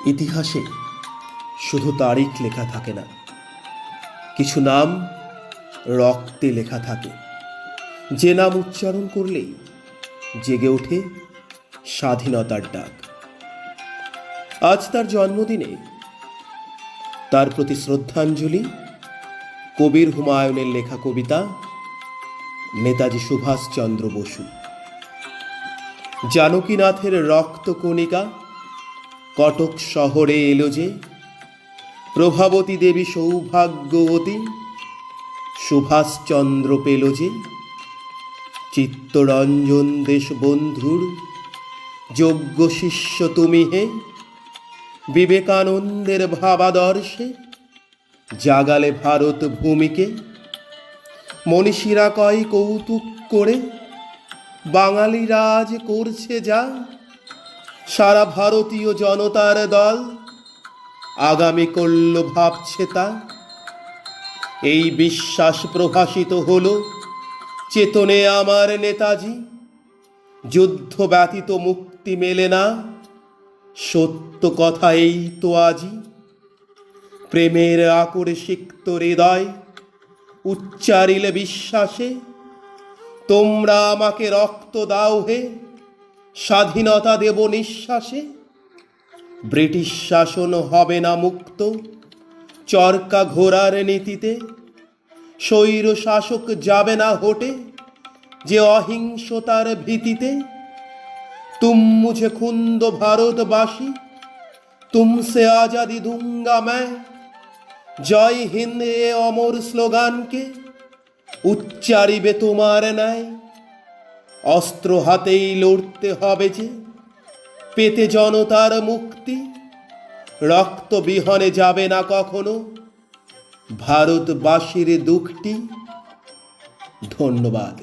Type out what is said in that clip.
ইতিহাসে শুধু তারিখ লেখা থাকে না, কিছু নাম রক্তে লেখা থাকে, যে নাম উচ্চারণ করলেই জেগে ওঠে স্বাধীনতার ডাক। আজ তার জন্মদিনে তার প্রতি শ্রদ্ধাঞ্জলি কবির হুমায়ুনের লেখা কবিতা নেতাজি সুভাষচন্দ্র বসু। জানকীনাথের রক্তকণিকা কটক শহরে এলো যে, প্রভাবতী দেবী সৌভাগ্যবতী সুভাষচন্দ্র পেল যে, চিত্তরঞ্জন দেশবন্ধুর যোগ্য শিষ্য তুমি হে, বিবেকানন্দের ভাবাদর্শে জাগালে ভারত ভূমিকে। মনীষীরা কয় কৌতুক করে বাঙালিরা আজ করছে যা, সারা ভারতীয় জনতার দল আগামী করল ভাবছে তা। এই বিশ্বাস প্রভাসিত হলো চেতনে আমার নেতাজি, যুদ্ধ ব্যতীত মুক্তি মেলে না, সত্য কথা এই তো আজি। প্রেমের আকরে সিক্ত হৃদয় উচ্চারিলে বিশ্বাসে, তোমরা আমাকে রক্ত দাও হে, স্বাধীনতা দেব নিঃশ্বাসে। ব্রিটিশ শাসন হবে না মুক্ত চরকা ঘোড়ার নীতিতে, স্বৈর শাসক যাবে না হোটে যে অহিংসতার ভীতিতে। তুম মুঝে খুন্দ ভারতবাসী, তুমসে আজাদি দুঙ্গা मैं, জয় হিন্দ এ অমর স্লোগানকে উচ্চারিবে তোমার ন্যায়। অস্ত্র হাতেই লড়তে হবে যে, পেতে জনতার মুক্তি, রক্ত বিহনে যাবে না কখনো ভারতবাসীর দুঃখটি। ধন্যবাদ।